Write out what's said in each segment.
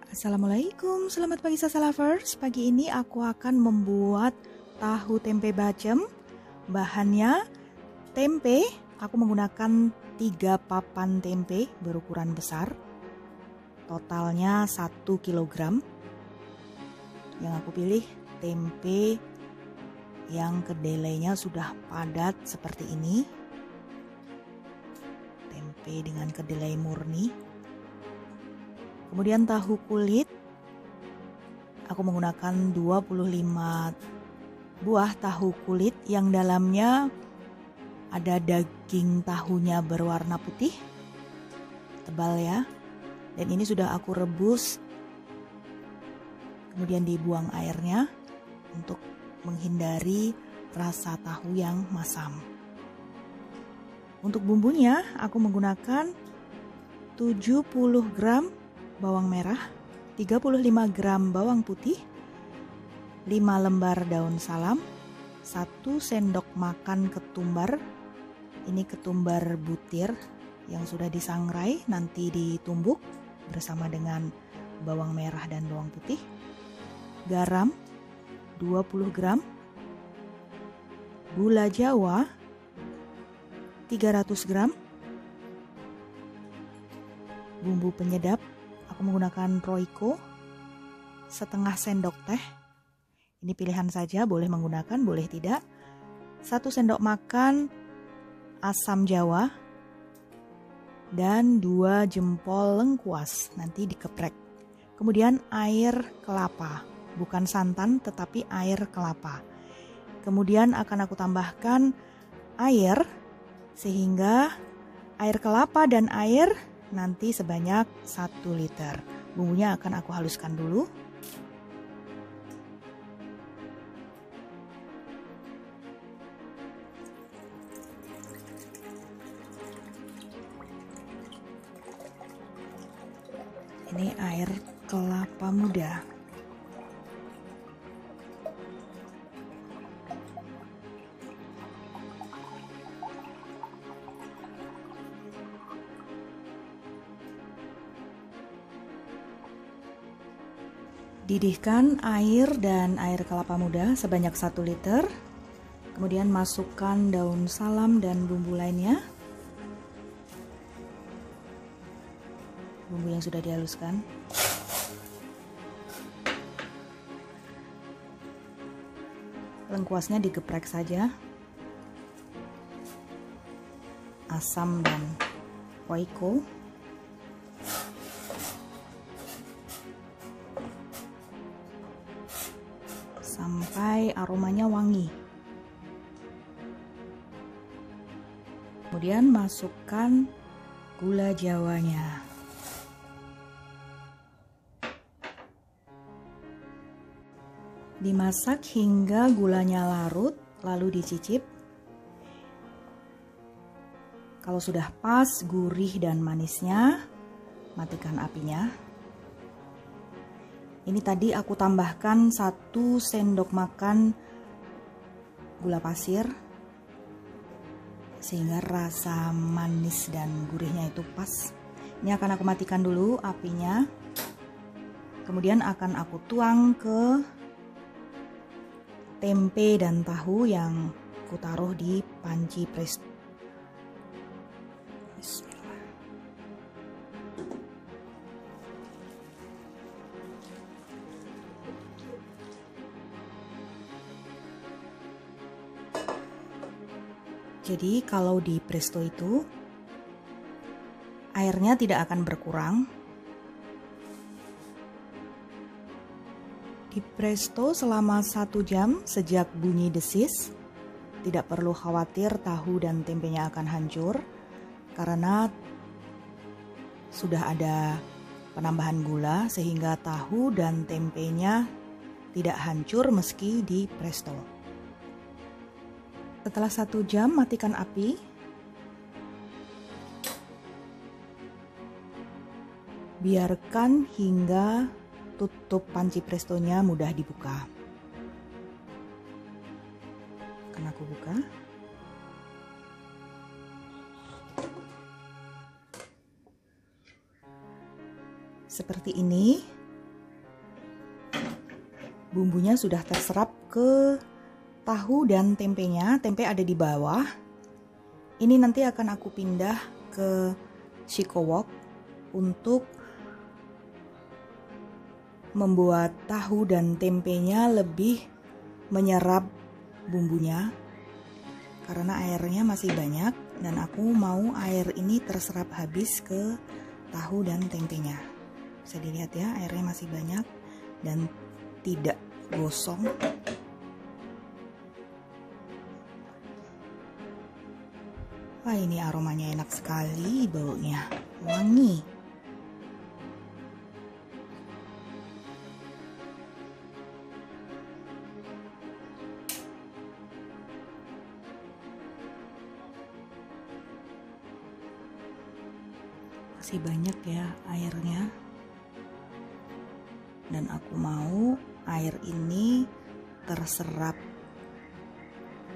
Assalamualaikum, selamat pagi Sasa Lovers. Pagi ini aku akan membuat tahu tempe bacem. Bahannya tempe, aku menggunakan 3 papan tempe berukuran besar. Totalnya 1 kg. Yang aku pilih tempe yang kedelainya sudah padat seperti ini. Tempe dengan kedelai murni. Kemudian tahu kulit, aku menggunakan 25 buah tahu kulit yang dalamnya ada daging tahunya berwarna putih, tebal ya. Dan ini sudah aku rebus, kemudian dibuang airnya untuk menghindari rasa tahu yang masam. Untuk bumbunya, aku menggunakan 70 gram bawang merah, 35 gram bawang putih, 5 lembar daun salam, 1 sendok makan ketumbar. Ini ketumbar butir yang sudah disangrai, nanti ditumbuk bersama dengan bawang merah dan bawang putih. Garam 20 gram, gula jawa 300 gram, bumbu penyedap aku menggunakan Royco setengah sendok teh. Ini pilihan saja, boleh menggunakan, boleh tidak. 1 sendok makan asam jawa dan 2 jempol lengkuas, nanti dikeprek. Kemudian air kelapa, bukan santan tetapi air kelapa. Kemudian akan aku tambahkan air sehingga air kelapa dan air nanti sebanyak 1 liter. Bumbunya akan aku haluskan dulu. Ini air kelapa muda. Didihkan air dan air kelapa muda sebanyak 1 liter. Kemudian masukkan daun salam dan bumbu lainnya. Bumbu yang sudah dihaluskan. Lengkuasnya digeprek saja. Asam dan Royco. Sampai aromanya wangi. Kemudian masukkan gula jawanya. Dimasak hingga gulanya larut, lalu dicicip. Kalau sudah pas gurih dan manisnya, matikan apinya. Ini tadi aku tambahkan 1 sendok makan gula pasir sehingga rasa manis dan gurihnya itu pas. Ini akan aku matikan dulu apinya. Kemudian akan aku tuang ke tempe dan tahu yang aku taruh di panci presto. Bismillah. Jadi kalau di presto itu airnya tidak akan berkurang. Di presto selama 1 jam sejak bunyi desis. Tidak perlu khawatir tahu dan tempenya akan hancur karena sudah ada penambahan gula sehingga tahu dan tempenya tidak hancur meski di presto. Setelah 1 jam, matikan api. Biarkan hingga tutup panci prestonya mudah dibuka. Akan aku buka. Seperti ini. bumbunya sudah terserap ke tahu dan tempenya. Tempe ada di bawah. Ini nanti akan aku pindah ke Shiko Wok untuk membuat tahu dan tempenya lebih menyerap bumbunya. Karena airnya masih banyak dan aku mau air ini terserap habis ke tahu dan tempenya. Bisa dilihat ya, airnya masih banyak dan tidak gosong. Wah, ini aromanya enak sekali, baunya wangi. Masih banyak ya airnya. Dan aku mau air ini terserap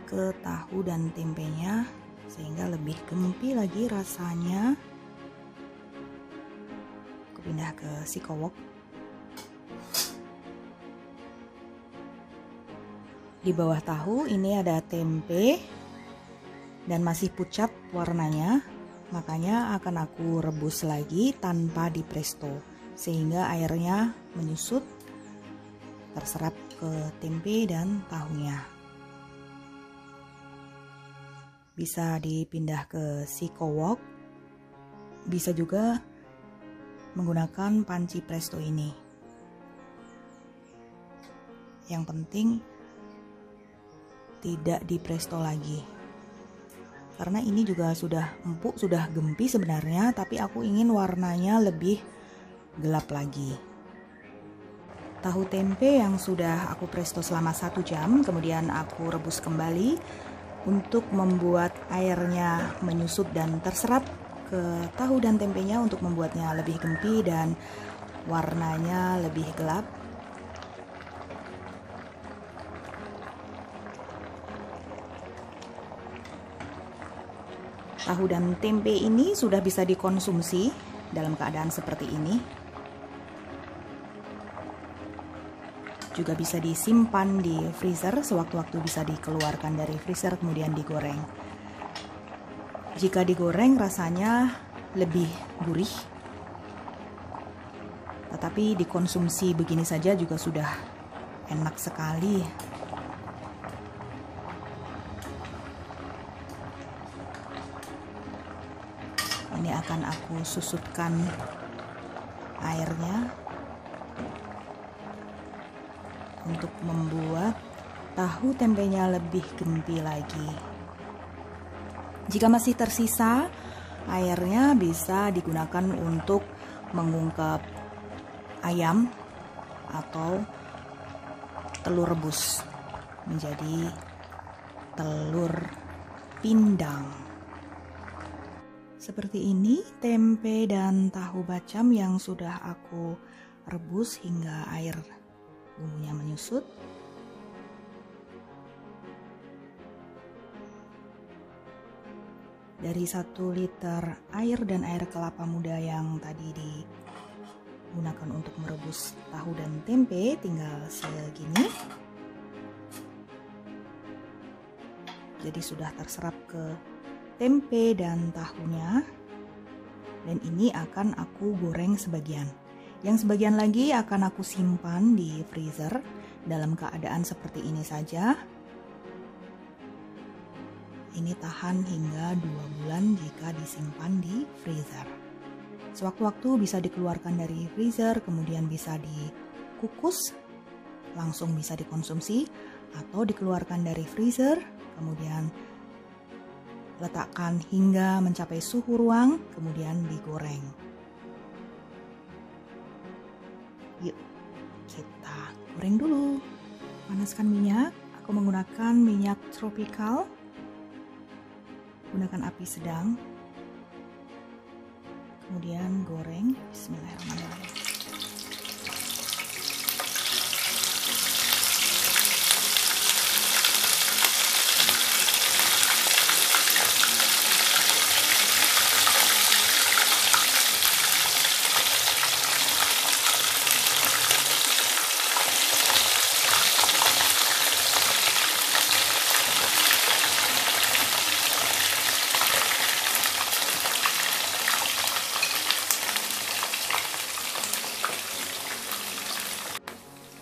ke tahu dan tempenya sehingga lebih gempi lagi rasanya. Aku pindah ke Shiko Wok. Di bawah tahu ini ada tempe dan masih pucat warnanya, makanya akan aku rebus lagi tanpa di presto sehingga airnya menyusut terserap ke tempe dan tahunya. Bisa dipindah ke Shiko Wok, bisa juga menggunakan panci presto ini. Yang penting tidak di presto lagi, karena ini juga sudah empuk, sudah gempi sebenarnya, tapi aku ingin warnanya lebih gelap lagi. Tahu tempe yang sudah aku presto selama 1 jam, kemudian aku rebus kembali untuk membuat airnya menyusut dan terserap ke tahu dan tempenya untuk membuatnya lebih gempi dan warnanya lebih gelap. Tahu dan tempe ini sudah bisa dikonsumsi dalam keadaan seperti ini. Juga bisa disimpan di freezer, sewaktu-waktu bisa dikeluarkan dari freezer kemudian digoreng. Jika digoreng rasanya lebih gurih, tetapi dikonsumsi begini saja juga sudah enak sekali. Ini akan aku susutkan airnya untuk membuat tahu tempenya lebih gempi lagi. Jika masih tersisa, airnya bisa digunakan untuk mengungkep ayam atau telur rebus menjadi telur pindang. Seperti ini tempe dan tahu bacem yang sudah aku rebus hingga air bumbunya menyusut. Dari 1 liter air dan air kelapa muda yang tadi digunakan untuk merebus tahu dan tempe tinggal segini. Jadi sudah terserap ke tempe dan tahunya. Dan ini akan aku goreng sebagian. Yang sebagian lagi akan aku simpan di freezer dalam keadaan seperti ini saja. Ini tahan hingga 2 bulan jika disimpan di freezer. Sewaktu-waktu bisa dikeluarkan dari freezer, kemudian bisa dikukus, langsung bisa dikonsumsi, atau dikeluarkan dari freezer, kemudian letakkan hingga mencapai suhu ruang, kemudian digoreng. Yuk, kita goreng dulu. Panaskan minyak. Aku menggunakan minyak tropical. Gunakan api sedang. Kemudian goreng. Bismillahirrahmanirrahim.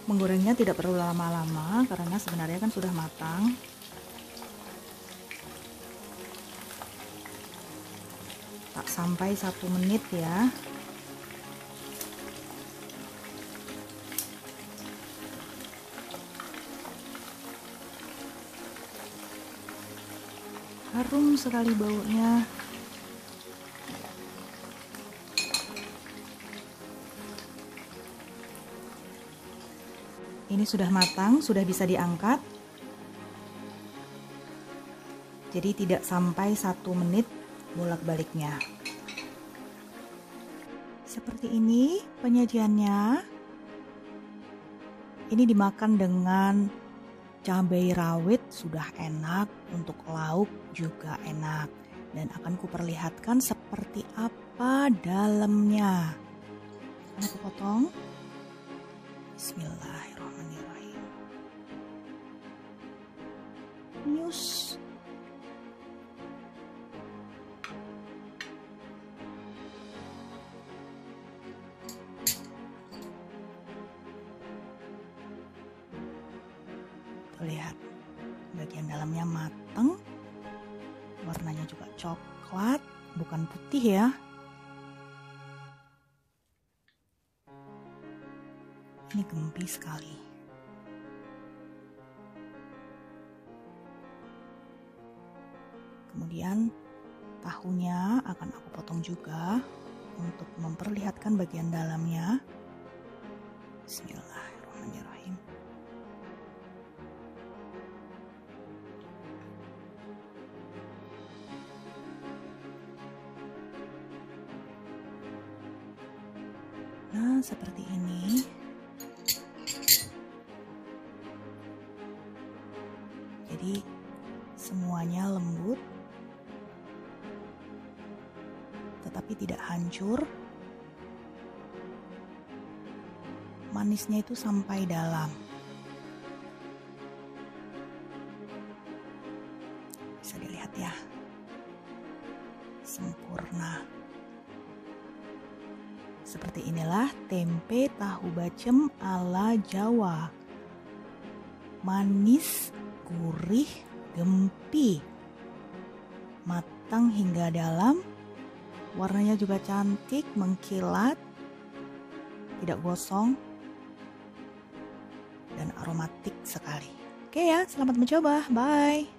Menggorengnya tidak perlu lama-lama karena sebenarnya kan sudah matang. Tak sampai 1 menit ya. Harum sekali baunya. Ini sudah matang, sudah bisa diangkat. Jadi tidak sampai 1 menit bolak-baliknya. Seperti ini penyajiannya. Ini dimakan dengan cabai rawit, sudah enak, untuk lauk juga enak. Dan akan kuperlihatkan seperti apa dalamnya. Akan aku potong. Bismillahirrahmanirrahim. Nyus. Lihat, bagian dalamnya mateng, warnanya juga coklat, bukan putih ya. Ini gempy sekali. Kemudian tahunya akan aku potong juga untuk memperlihatkan bagian dalamnya. Bismillahirrahmanirrahim. Nah, seperti ini. Jadi semuanya lembut, tetapi tidak hancur. Manisnya itu sampai dalam. Bisa dilihat ya, sempurna. Seperti inilah tempe tahu bacem ala Jawa. Manis, gurih, gempy, matang hingga dalam, warnanya juga cantik, mengkilat, tidak gosong, dan aromatik sekali. Oke ya, selamat mencoba, bye.